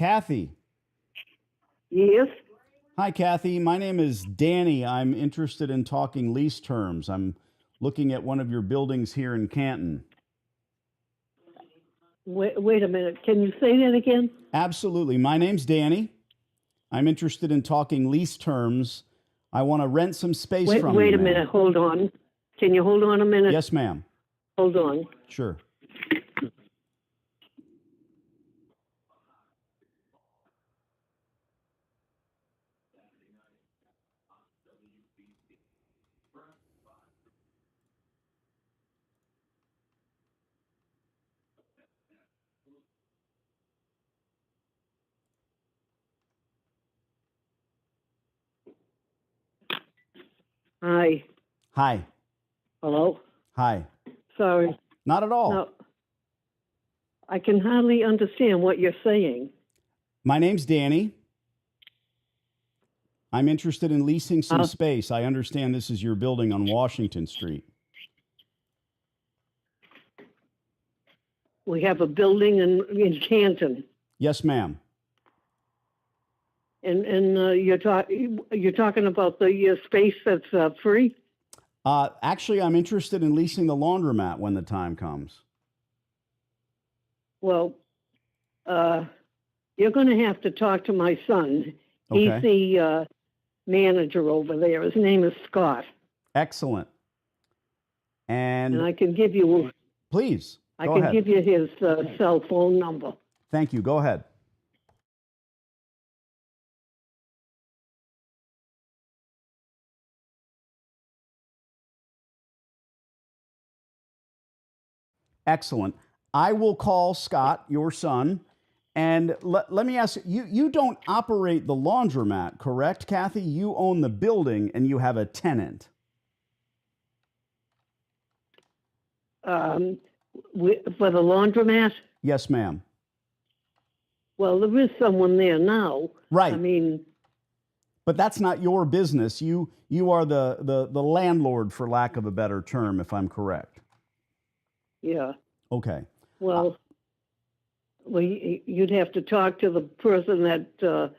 Kathy. Yes. Hi, Kathy. My name is Danny. I'm interested in talking lease terms. I'm looking at one of your buildings here in Canton. Wait a minute. Can you say that again? Absolutely. My name's Danny. I'm interested in talking lease terms. I want to rent some space from you. Wait a minute. Hold on. Can you hold on a minute? Yes, ma'am. Hold on. Sure. Hi. Hi. Hello? Hi. Sorry. Not at all. No. I can hardly understand what you're saying. My name's Danny. I'm interested in leasing some space. I understand this is your building on Washington Street. We have a building in Canton. Yes, ma'am. And you're talking about the space that's free? Actually, I'm interested in leasing the laundromat when the time comes. Well, you're going to have to talk to my son. Okay. He's the manager over there. His name is Scott. Excellent. And I can give you... Please, I go can ahead. give you his cell phone number. Thank you. Go ahead. Excellent. I will call Scott, your son, and let me ask you, you don't operate the laundromat, correct, Kathy? You own the building and you have a tenant. For the laundromat? Yes, ma'am. Well, there is someone there now. Right. I mean... But that's not your business. You are the landlord, for lack of a better term, if I'm correct. Yeah. Okay. Well, you'd have to talk to the person that,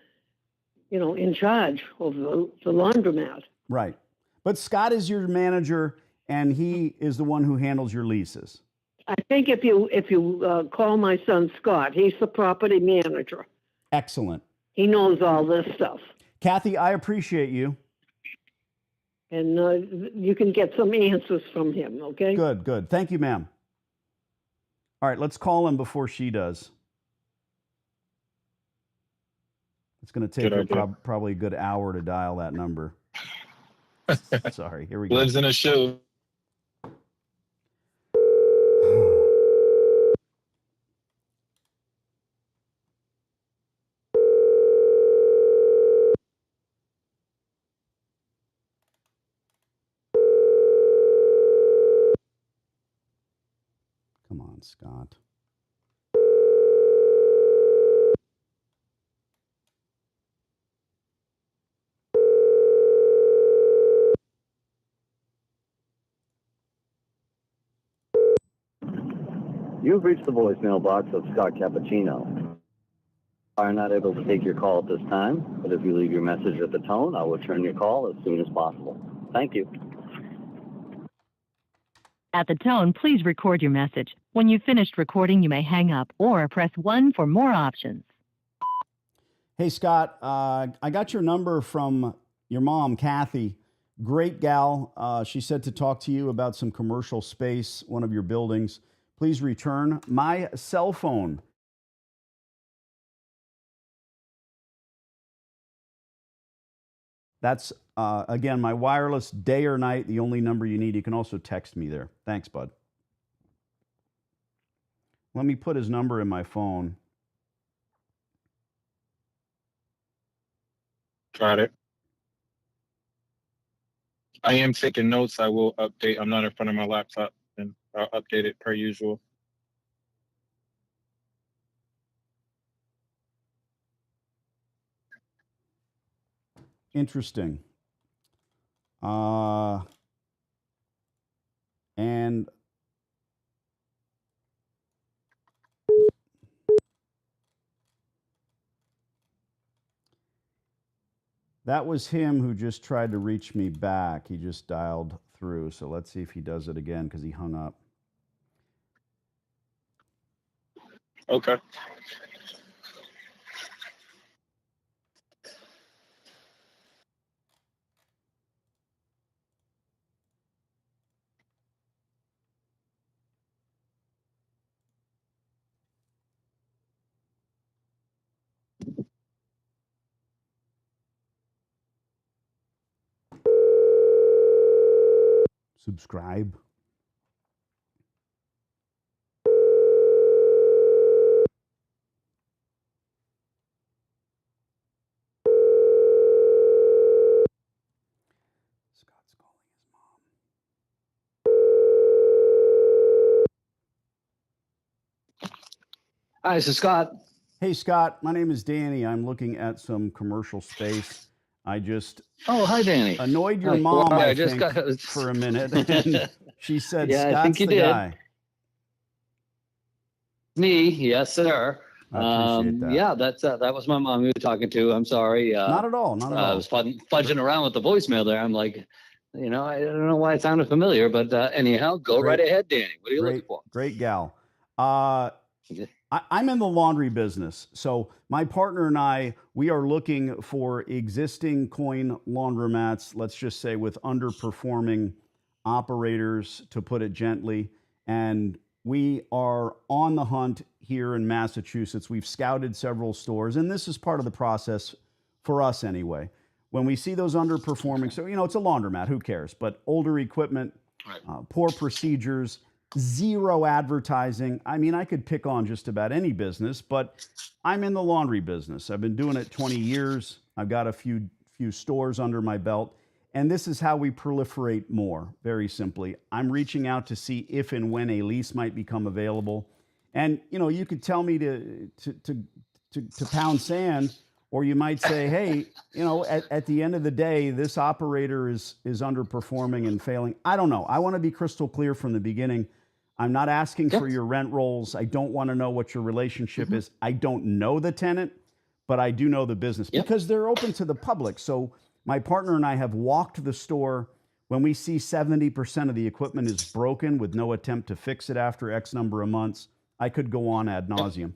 in charge of the laundromat. Right. But Scott is your manager, and he is the one who handles your leases. I think if you call my son Scott, he's the property manager. Excellent. He knows all this stuff. Kathy, I appreciate you. And you can get some answers from him, okay? Good, good. Thank you, ma'am. All right, let's call him before she does. It's going to take her probably a good hour to dial that number. Sorry, here we go. Lives in a shoe. Come on, Scott. You've reached the voicemail box of Scott Cappuccino. I'm not able to take your call at this time, but if you leave your message at the tone, I will return your call as soon as possible. Thank you. At the tone, please record your message. When you've finished recording, you may hang up or press 1 for more options. Hey, Scott, I got your number from your mom, Kathy. Great gal. She said to talk to you about some commercial space, one of your buildings. Please return my cell phone. That's, again, my wireless day or night, the only number you need. You can also text me there. Thanks, bud. Let me put his number in my phone. Got it. I am taking notes. I will update. I'm not in front of my laptop, and I'll update it per usual. Interesting. And That was him who just tried to reach me back. He just dialed through. So let's see if he does it again because he hung up. Okay. Subscribe. Scott's calling his mom. Hi, this is Scott. Hey, Scott, my name is Danny. I'm looking at some commercial space. I just Oh, hi, Danny. annoyed your Hi, mom, well, I just think, got for a minute. And she said, Yeah, I think Scott's you the did. guy. Me, yes, sir. I appreciate that. Yeah, that was my mom you were talking to. I'm sorry. Not at all. Not at I all. was fudging around with the voicemail there. I'm like, I don't know why it sounded familiar, but anyhow, go right ahead, Danny. What are you looking for? Great gal. I'm in the laundry business. So my partner and I, we are looking for existing coin laundromats, let's just say with underperforming operators, to put it gently. And we are on the hunt here in Massachusetts. We've scouted several stores, and this is part of the process for us anyway. When we see those underperforming, so, it's a laundromat, who cares? But older equipment, poor procedures, zero advertising. I mean, I could pick on just about any business, but I'm in the laundry business. I've been doing it 20 years. I've got a few stores under my belt, and this is how we proliferate more. Very simply, I'm reaching out to see if and when a lease might become available. And you could tell me to pound sand, or you might say, hey, at the end of the day, this operator is underperforming and failing. I don't know. I want to be crystal clear from the beginning. I'm not asking for your rent rolls. I don't want to know what your relationship is. I don't know the tenant, but I do know the business because they're open to the public. So my partner and I have walked the store. When we see 70% of the equipment is broken with no attempt to fix it after X number of months, I could go on ad nauseum.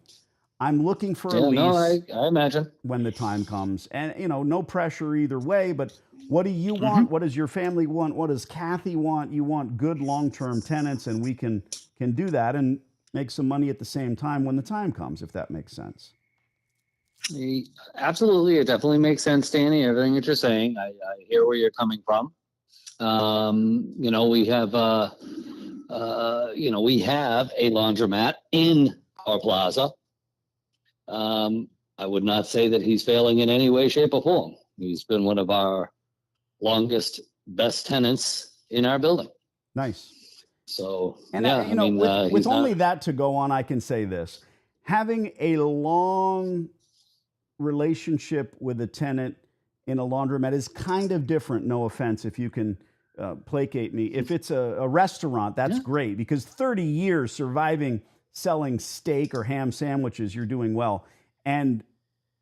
I'm looking for a lease. No, I imagine. When the time comes. And, no pressure either way, but what do you want? What does your family want? What does Kathy want? You want good long-term tenants, and we can do that and make some money at the same time when the time comes, if that makes sense. Absolutely. It definitely makes sense, Danny. Everything that you're saying, I hear where you're coming from. We have, we have a laundromat in our plaza. I would not say that he's failing in any way, shape, or form. He's been one of our longest, best tenants in our building. Nice. So, and yeah, with only that to go on, I can say this: having a long relationship with a tenant in a laundromat is kind of different. No offense, if you can placate me. If it's a restaurant, that's great, because 30 years surviving selling steak or ham sandwiches, you're doing well. And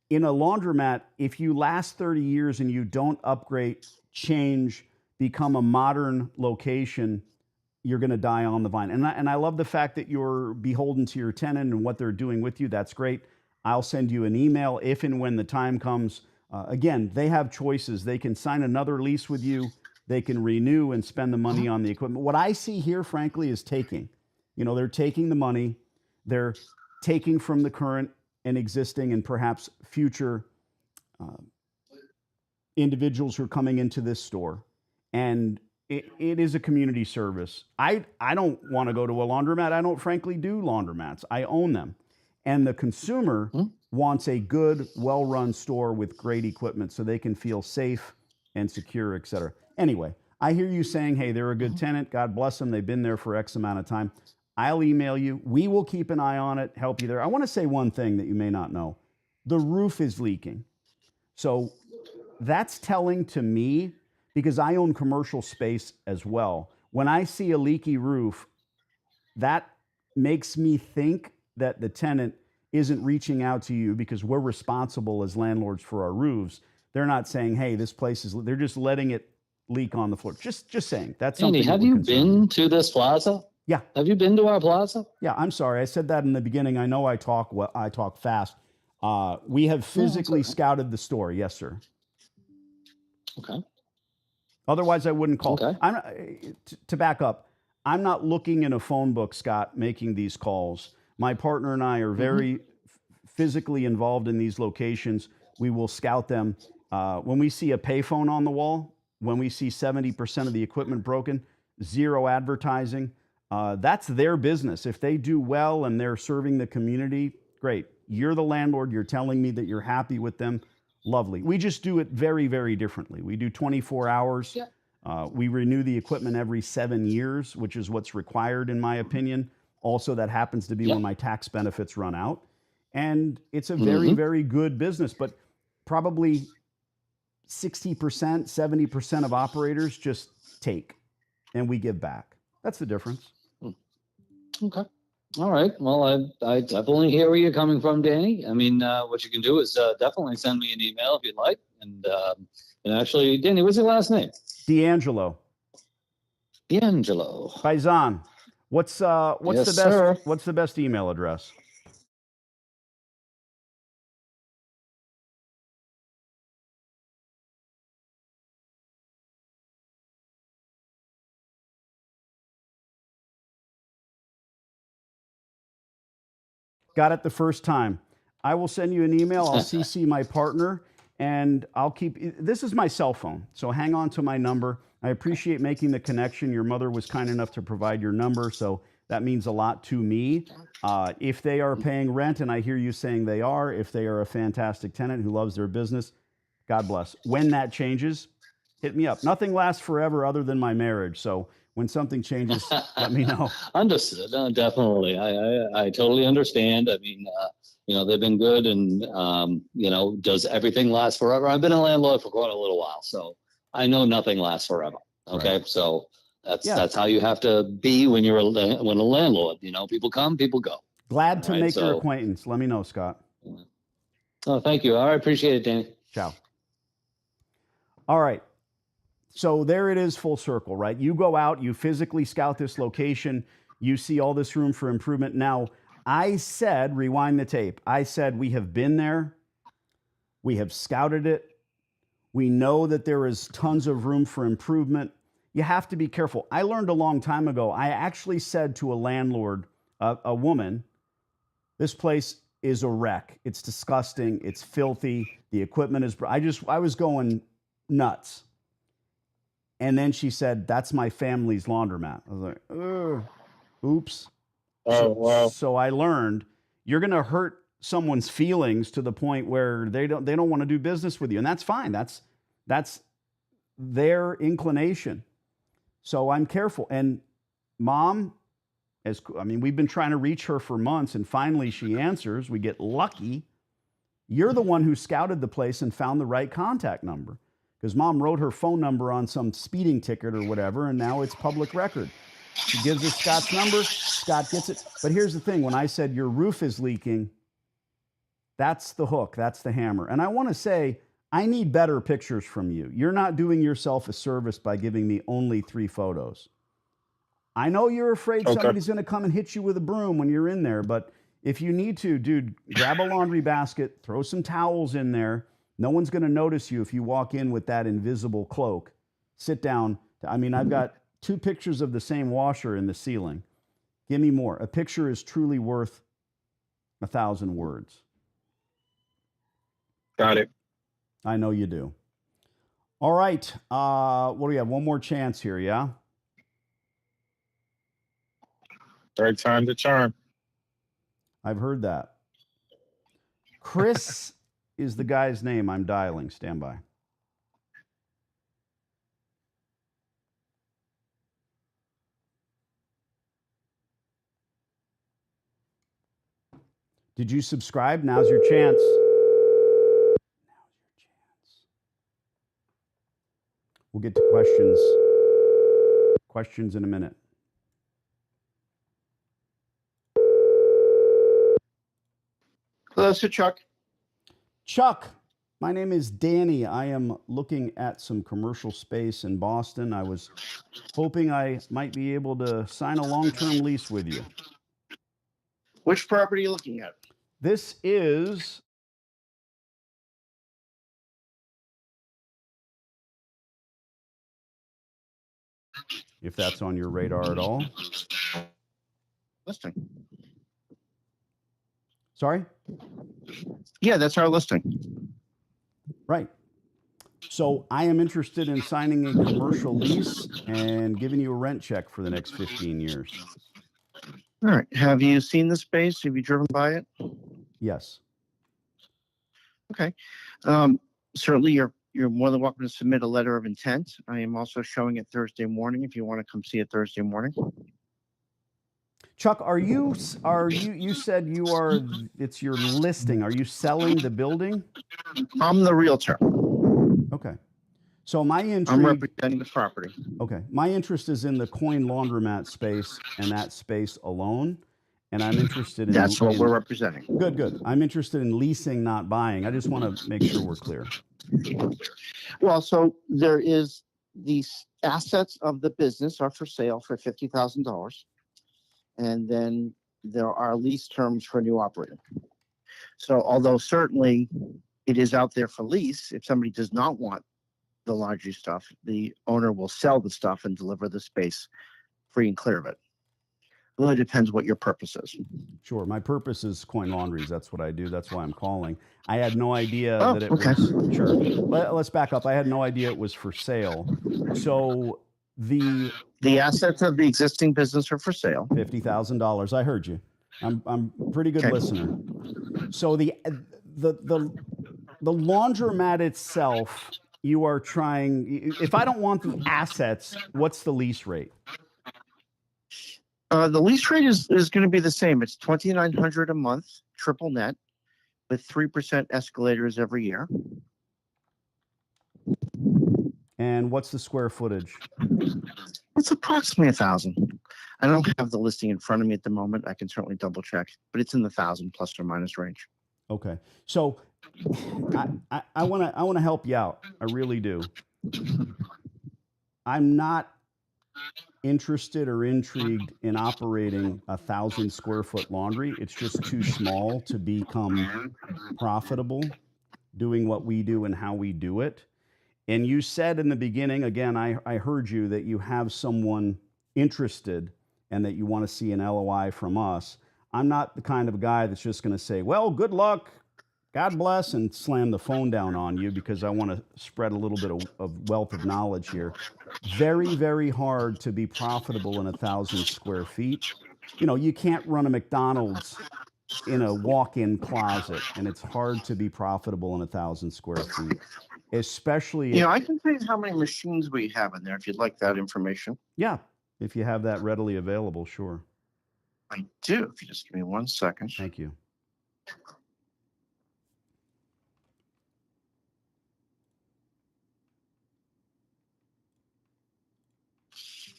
in a laundromat, if you last 30 years and you don't upgrade, change, become a modern location, you're going to die on the vine. And I love the fact that you're beholden to your tenant and what they're doing with you. That's great. I'll send you an email if and when the time comes. Again, they have choices. They can sign another lease with you. They can renew and spend the money on the equipment. What I see here, frankly, is taking. They're taking the money. They're taking from the current and existing and perhaps future individuals who are coming into this store. And it is a community service. I don't want to go to a laundromat. I don't frankly do laundromats. I own them. And the consumer wants a good, well-run store with great equipment so they can feel safe and secure, et cetera. Anyway, I hear you saying, hey, they're a good tenant. God bless them. They've been there for X amount of time. I'll email you. We will keep an eye on it, help you there. I want to say one thing that you may not know. The roof is leaking. So that's telling to me, because I own commercial space as well. When I see a leaky roof, that makes me think that the tenant isn't reaching out to you, because we're responsible as landlords for our roofs, They're not saying, hey, this place is, they're just letting it leak on the floor. Just saying. That's Andy, something that have would you concern me. been to this plaza? Yeah. Have you been to our plaza? Yeah, I'm sorry. I said that in the beginning. I know I talk fast. We have physically okay. scouted the store. Yes, sir. Okay. Otherwise, I wouldn't call. Okay. I'm to back up. I'm not looking in a phone book, Scott, making these calls. My partner and I are very physically involved in these locations. We will scout them. When we see a payphone on the wall, when we see 70% of the equipment broken, zero advertising, that's their business. If they do well and they're serving the community, great. You're the landlord. You're telling me that you're happy with them. Lovely. We just do it very, very differently. We do 24 hours. Yeah. We renew the equipment every 7 years, which is what's required, in my opinion. Also, that happens to be when my tax benefits run out. And it's a very, very good business, but probably 60%, 70% of operators just take and we give back. That's the difference. Okay. All right. Well, I definitely hear where you're coming from, Danny. I mean, what you can do is definitely send me an email if you'd like. And actually, Danny, what's your last name? D'Angelo. D'Angelo. Faizan, what's Yes, the best sir. what's the best email address? Got it the first time. I will send you an email. I'll CC my partner, and I'll keep. This is my cell phone, so hang on to my number. I appreciate making the connection. Your mother was kind enough to provide your number, so that means a lot to me. If they are paying rent, and I hear you saying they are, if they are a fantastic tenant who loves their business, God bless. When that changes, hit me up. Nothing lasts forever other than my marriage, so when something changes, let me know. Understood. Definitely. I totally understand. I mean, they've been good and, does everything last forever? I've been a landlord for quite a little while, so I know nothing lasts forever. Okay. Right. So that's how you have to be when you're a landlord. People come, people go. Glad to make your acquaintance. Let me know, Scott. Oh, thank you. All right. Appreciate it, Danny. Ciao. All right. So there it is, full circle, right? You go out, you physically scout this location, you see all this room for improvement. Now, I said, rewind the tape. I said, we have been there. We have scouted it. We know that there is tons of room for improvement. You have to be careful. I learned a long time ago. I actually said to a landlord, a woman, this place is a wreck. It's disgusting. It's filthy. The equipment is, I was going nuts. And then she said, that's my family's laundromat. I was like, ugh, oops. Oh, wow. So I learned you're going to hurt someone's feelings to the point where they don't want to do business with you. And that's fine. That's their inclination. So I'm careful. And mom, we've been trying to reach her for months, and finally she answers. We get lucky. You're the one who scouted the place and found the right contact number. Because mom wrote her phone number on some speeding ticket or whatever, and now it's public record. She gives us Scott's number, Scott gets it. But here's the thing, when I said your roof is leaking, that's the hook, that's the hammer. And I want to say, I need better pictures from you. You're not doing yourself a service by giving me only 3 photos. I know you're afraid somebody's going to come and hit you with a broom when you're in there, but if you need to, dude, grab a laundry basket, throw some towels in there. No one's going to notice you if you walk in with that invisible cloak. Sit down. I've got 2 pictures of the same washer in the ceiling. Give me more. A picture is truly worth 1,000 words. Got it. I know you do. All right. What do we have? One more chance here, yeah? Third time's the charm. I've heard that. Chris is the guy's name I'm dialing. Stand by. Did you subscribe? Now's your chance. We'll get to questions in a minute. Hello, Sir Chuck. Chuck, My name is Danny. I am looking at some commercial space in Boston. I was hoping I might be able to sign a long-term lease with you. Which property are you looking at? This is if that's on your radar at all. Listing. Sorry? Yeah, that's our listing. Right. So I am interested in signing a commercial lease and giving you a rent check for the next 15 years. All right. Have you seen the space? Have you driven by it? Yes. Okay. Certainly, you're more than welcome to submit a letter of intent. I am also showing it Thursday morning if you want to come see it Thursday morning. Chuck, you said it's your listing. Are you selling the building? I'm the realtor. Okay. So my I'm intrigue, representing the property. okay, my interest is in the coin laundromat space and that space alone. And I'm interested in That's what we're representing. Good. I'm interested in leasing, not buying. I just want to make sure we're clear. Well, so there is these assets of the business are for sale for $50,000. And then there are lease terms for new operating. So although certainly it is out there for lease, if somebody does not want the laundry stuff, the owner will sell the stuff and deliver the space free and clear of it. It really depends what your purpose is. Sure. My purpose is coin laundries. That's what I do. That's why I'm calling. I had no idea Oh, that it okay. was, sure. Let's back up. I had no idea it was for sale. So the assets of the existing business are for sale. $50,000. I heard you. I'm a pretty good Okay. listener. So the laundromat itself, you are trying. If I don't want the assets, what's the lease rate? The lease rate is going to be the same. It's $2,900 a month, triple net, with 3% escalators every year. And what's the square footage? It's approximately 1,000. I don't have the listing in front of me at the moment. I can certainly double check, but it's in the 1,000 plus or minus range. Okay. So I want to help you out. I really do. I'm not interested or intrigued in operating 1,000 square foot laundry. It's just too small to become profitable doing what we do and how we do it. And you said in the beginning, again, I heard you, that you have someone interested and that you want to see an LOI from us. I'm not the kind of guy that's just going to say, well, good luck, God bless, and slam the phone down on you, because I want to spread a little bit of wealth of knowledge here. Very, very hard to be profitable in 1,000 square feet. You know, you can't run a McDonald's in a walk-in closet, and it's hard to be profitable in 1,000 square feet, especially. I can tell you how many machines we have in there if you'd like that information. Yeah, if you have that readily available, sure. I do. If you just give me 1 second. Thank you.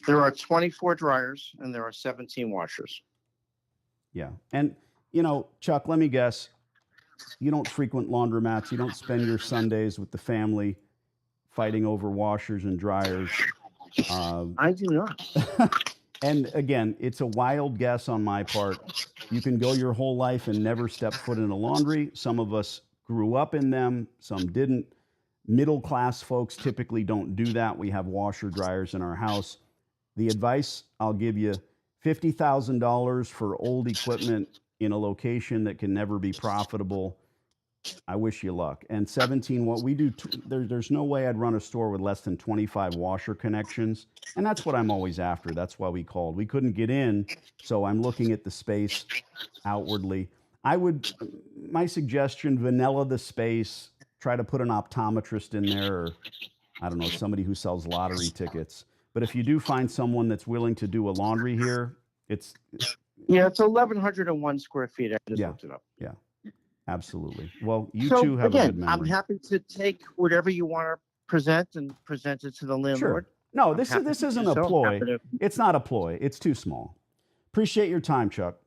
There are 24 dryers and there are 17 washers. Yeah. And, Chuck, let me guess. You don't frequent laundromats. You don't spend your Sundays with the family fighting over washers and dryers. I do not. And again, it's a wild guess on my part. You can go your whole life and never step foot in a laundry. Some of us grew up in them. Some didn't. Middle-class folks typically don't do that. We have washer dryers in our house. The advice I'll give you, $50,000 for old equipment in a location that can never be profitable. I wish you luck. And 17, what we do, there's no way I'd run a store with less than 25 washer connections. And that's what I'm always after. That's why we called. We couldn't get in, so I'm looking at the space outwardly. My suggestion, vanilla the space, try to put an optometrist in there, or I don't know, somebody who sells lottery tickets. But if you do find someone that's willing to do a laundry here, it's 1,101 square feet. I just looked it up. Yeah, absolutely. Well, you So two have a again, good memory. I'm happy to take whatever you want to present and present it to the landlord. Sure. No, I'm this happy to isn't do a so. ploy. Happy to- It's not a ploy. It's too small. Appreciate your time, Chuck.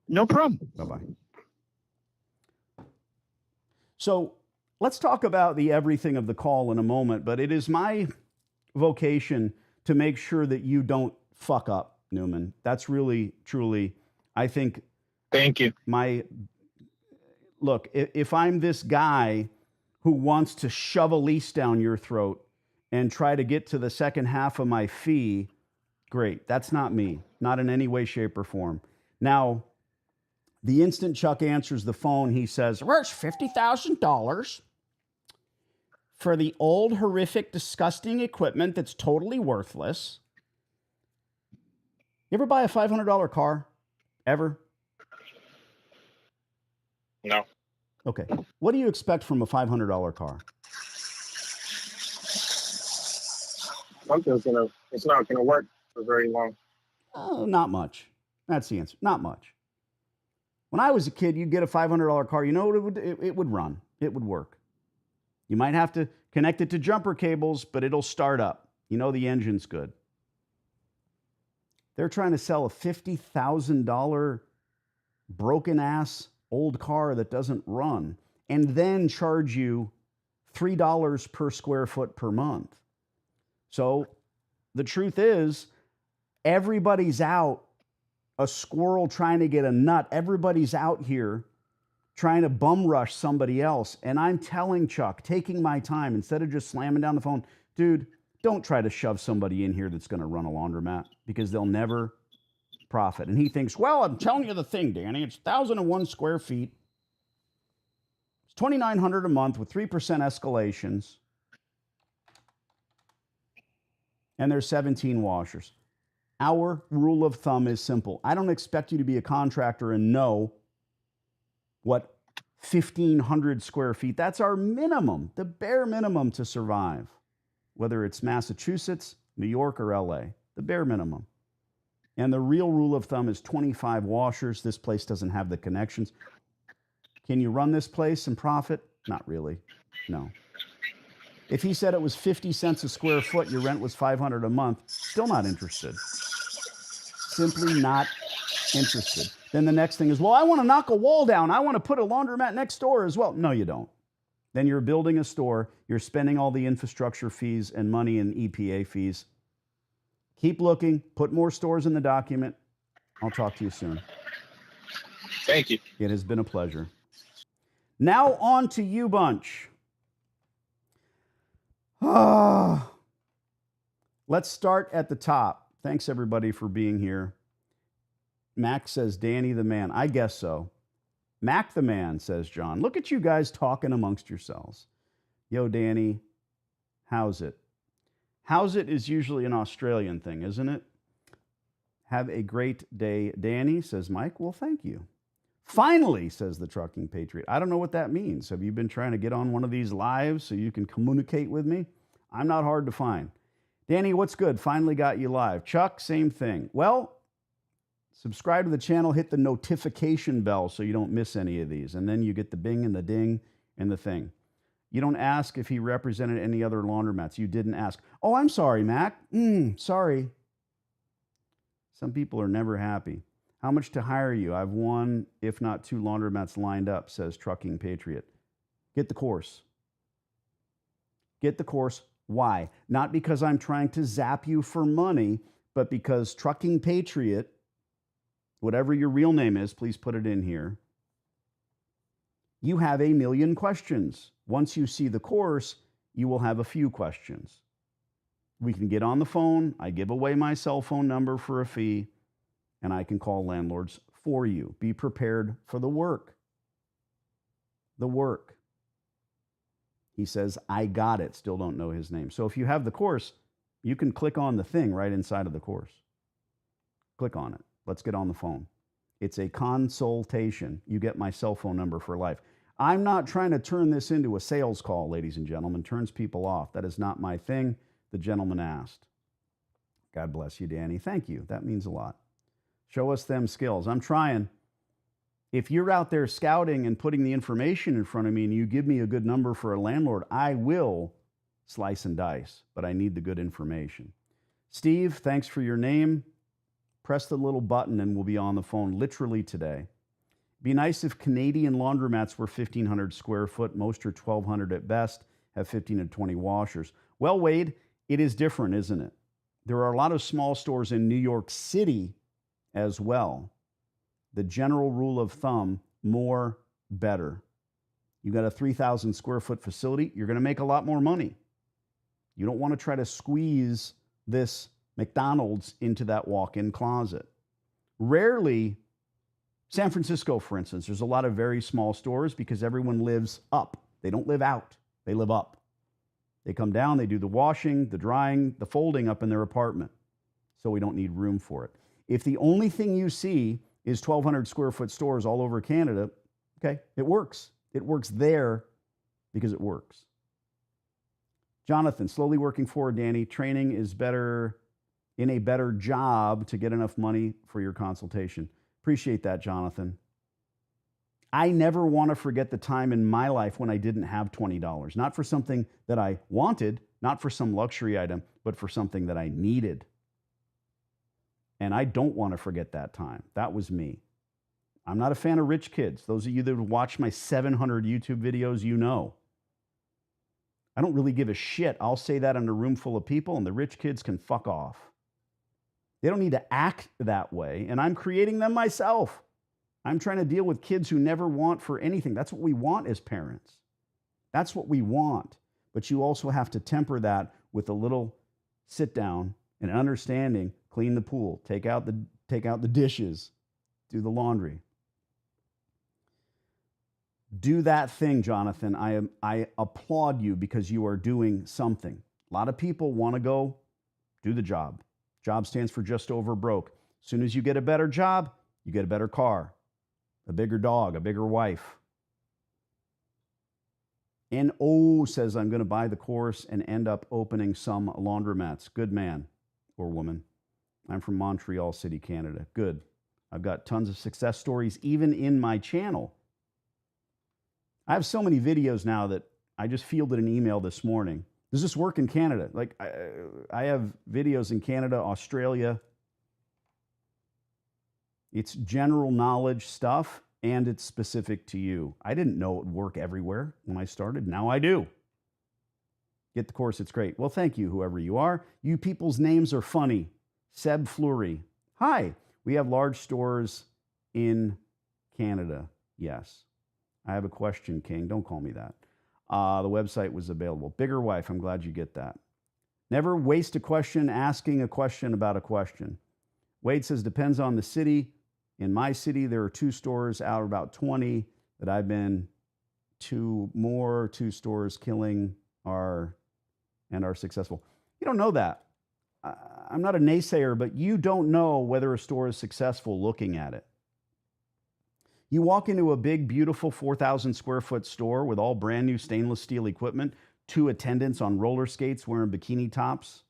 No problem. Bye-bye. So let's talk about the everything of the call in a moment, but it is my vocation to make sure that you don't fuck up, Newman. That's really, truly, I think, Thank you. look, if I'm this guy who wants to shove a lease down your throat and try to get to the second half of my fee, great. That's not me, not in any way, shape, or form. Now, the instant Chuck answers the phone, he says, where's $50,000 for the old, horrific, disgusting equipment that's totally worthless? You ever buy a $500 car? Ever? No. Okay. What do you expect from a $500 car? It's not gonna work for very long. Not much. That's the answer. Not much. When I was a kid, you'd get a $500 car. You know what it would run. It would work. You might have to connect it to jumper cables, but it'll start up. You know the engine's good. They're trying to sell a $50,000 broken ass old car that doesn't run and then charge you $3 per square foot per month. So the truth is, everybody's out, a squirrel trying to get a nut. Everybody's out here trying to bum rush somebody else. And I'm telling Chuck, taking my time, instead of just slamming down the phone, dude, don't try to shove somebody in here that's going to run a laundromat because they'll never profit. And he thinks, well, I'm telling you the thing, Danny, it's 1,001 square feet. It's $2,900 a month with 3% escalations. And there's 17 washers. Our rule of thumb is simple. I don't expect you to be a contractor and know what 1,500 square feet, that's our minimum, the bare minimum to survive, whether it's Massachusetts, New York, or LA, the bare minimum. And the real rule of thumb is 25 washers. This place doesn't have the connections. Can you run this place and profit? Not really. No. If he said it was 50 cents a square foot, your rent was $500 a month, still not interested. Simply not interested. Then the next thing is, well, I want to knock a wall down. I want to put a laundromat next door as well. No, you don't. Then you're building a store. You're spending all the infrastructure fees and money and EPA fees. Keep looking. Put more stores in the document. I'll talk to you soon. Thank you. It has been a pleasure. Now on to you, Bunch. Let's start at the top. Thanks, everybody, for being here. Mac says, Danny the man. I guess so. Mac the man, says John. Look at you guys talking amongst yourselves. Yo, Danny, how's it? How's it is usually an Australian thing, isn't it? Have a great day, Danny, says Mike. Well, thank you. Finally, says the Trucking Patriot. I don't know what that means. Have you been trying to get on one of these lives so you can communicate with me? I'm not hard to find. Danny, what's good? Finally got you live. Chuck, same thing. Well, subscribe to the channel, hit the notification bell so you don't miss any of these. And then you get the bing and the ding and the thing. You don't ask if he represented any other laundromats. You didn't ask. Oh, I'm sorry, Mac. Sorry. Some people are never happy. How much to hire you? I've one, if not two laundromats lined up, says Trucking Patriot. Get the course. Get the course. Why? Not because I'm trying to zap you for money, but because Trucking Patriot, whatever your real name is, please put it in here. You have a million questions. Once you see the course, you will have a few questions. We can get on the phone. I give away my cell phone number for a fee, and I can call landlords for you. Be prepared for the work. The work. He says, I got it. Still don't know his name. So if you have the course, you can click on the thing right inside of the course. Click on it. Let's get on the phone. It's a consultation. You get my cell phone number for life. I'm not trying to turn this into a sales call, ladies and gentlemen. Turns people off. That is not my thing. The gentleman asked. God bless you, Danny. Thank you. That means a lot. Show us them skills. I'm trying. If you're out there scouting and putting the information in front of me and you give me a good number for a landlord, I will slice and dice, but I need the good information. Steve, thanks for your name. Press the little button and we'll be on the phone literally today. Be nice if Canadian laundromats were 1,500 square foot. Most are 1,200 at best, have 15 to 20 washers. Well, Wade, it is different, isn't it? There are a lot of small stores in New York City as well. The general rule of thumb, more, better. You got a 3,000 square foot facility, you're going to make a lot more money. You don't want to try to squeeze this McDonald's into that walk-in closet. Rarely, San Francisco, for instance, there's a lot of very small stores because everyone lives up. They don't live out. They live up. They come down, they do the washing, the drying, the folding up in their apartment. So we don't need room for it. If the only thing you see is 1,200 square foot stores all over Canada, okay, it works. It works there because it works. Jonathan, slowly working forward, Danny. Training is better in a better job to get enough money for your consultation. Appreciate that, Jonathan. I never want to forget the time in my life when I didn't have $20. Not for something that I wanted, not for some luxury item, but for something that I needed. And I don't want to forget that time. That was me. I'm not a fan of rich kids. Those of you that watch my 700 YouTube videos, you know. I don't really give a shit. I'll say that in a room full of people, and the rich kids can fuck off. They don't need to act that way, and I'm creating them myself. I'm trying to deal with kids who never want for anything. That's what we want as parents. That's what we want. But you also have to temper that with a little sit down and understanding, clean the pool, take out the dishes, do the laundry. Do that thing, Jonathan. I applaud you because you are doing something. A lot of people want to go do the job. Job stands for just over broke. As soon as you get a better job, you get a better car, a bigger dog, a bigger wife. N.O. says, I'm going to buy the course and end up opening some laundromats. Good man or woman. I'm from Montreal City, Canada. Good. I've got tons of success stories, even in my channel. I have so many videos now that I just fielded an email this morning. Does this work in Canada? Like, I have videos in Canada, Australia. It's general knowledge stuff, and it's specific to you. I didn't know it would work everywhere when I started. Now I do. Get the course. It's great. Well, thank you, whoever you are. You people's names are funny. Seb Fleury. Hi. We have large stores in Canada. Yes. I have a question, King. Don't call me that. The website was available. Bigger wife. I'm glad you get that. Never waste a question asking a question about a question. Wade says, depends on the city. In my city, there are 2 stores out of about 20 that I've been to. More 2 stores killing are successful. You don't know that. I'm not a naysayer, but you don't know whether a store is successful looking at it. You walk into a big, beautiful 4,000 square foot store with all brand new stainless steel equipment, 2 attendants on roller skates wearing bikini tops.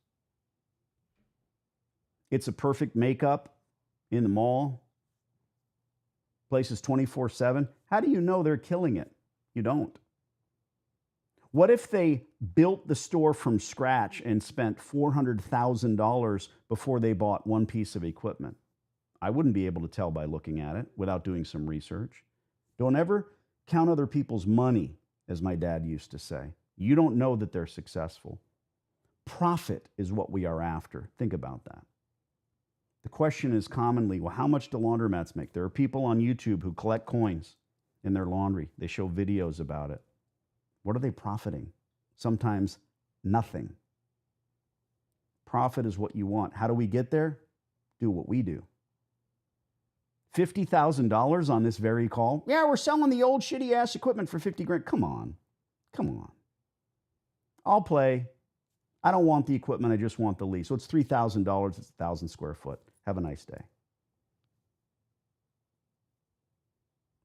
It's a perfect makeup in the mall. Place is 24/7. How do you know they're killing it? You don't. What if they built the store from scratch and spent $400,000 before they bought one piece of equipment? I wouldn't be able to tell by looking at it without doing some research. Don't ever count other people's money, as my dad used to say. You don't know that they're successful. Profit is what we are after. Think about that. The question is commonly, well, how much do laundromats make? There are people on YouTube who collect coins in their laundry. They show videos about it. What are they profiting? Sometimes nothing. Profit is what you want. How do we get there? Do what we do. $50,000 on this very call. Yeah, we're selling the old shitty ass equipment for 50 grand. Come on. Come on. I'll play. I don't want the equipment. I just want the lease. So it's $3,000. It's 1,000 square foot. Have a nice day.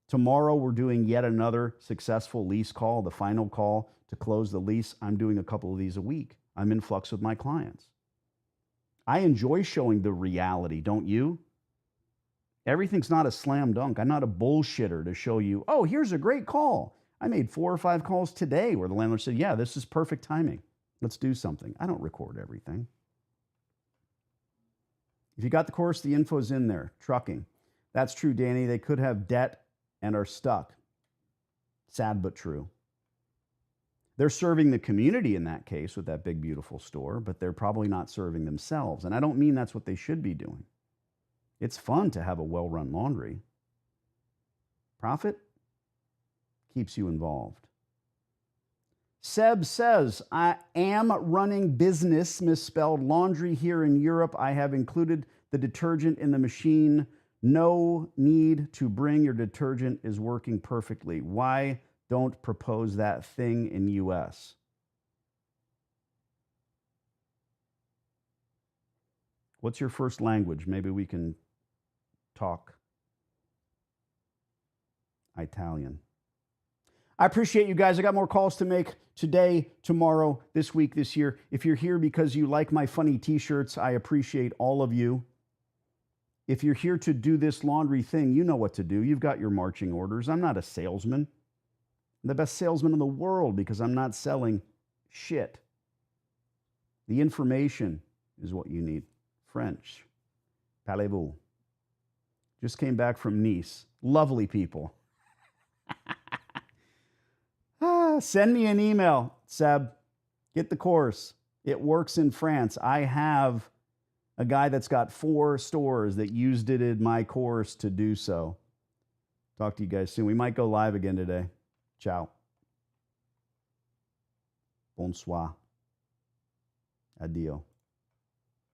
Tomorrow, we're doing yet another successful lease call, the final call to close the lease. I'm doing a couple of these a week. I'm in flux with my clients. I enjoy showing the reality, don't you? Everything's not a slam dunk. I'm not a bullshitter to show you, oh, here's a great call. I made 4 or 5 calls today where the landlord said, yeah, this is perfect timing. Let's do something. I don't record everything. If you got the course, the info's in there. Trucking. That's true, Danny. They could have debt and are stuck. Sad but true. They're serving the community in that case with that big, beautiful store, but they're probably not serving themselves. And I don't mean that's what they should be doing. It's fun to have a well-run laundry. Profit keeps you involved. Seb says, I am running business, misspelled laundry here in Europe. I have included the detergent in the machine. No need to bring your detergent is working perfectly. Why don't propose that thing in US? What's your first language? Maybe we can talk Italian. I appreciate you guys. I got more calls to make today, tomorrow, this week, this year. If you're here because you like my funny t-shirts, I appreciate all of you. If you're here to do this laundry thing, you know what to do. You've got your marching orders. I'm not a salesman. I'm the best salesman in the world because I'm not selling shit. The information is what you need. French. Parlez-vous. Just came back from Nice. Lovely people. Send me an email, Seb. Get the course. It works in France. I have a guy that's got 4 stores that used it in my course to do so. Talk to you guys soon. We might go live again today. Ciao. Bonsoir. Adio.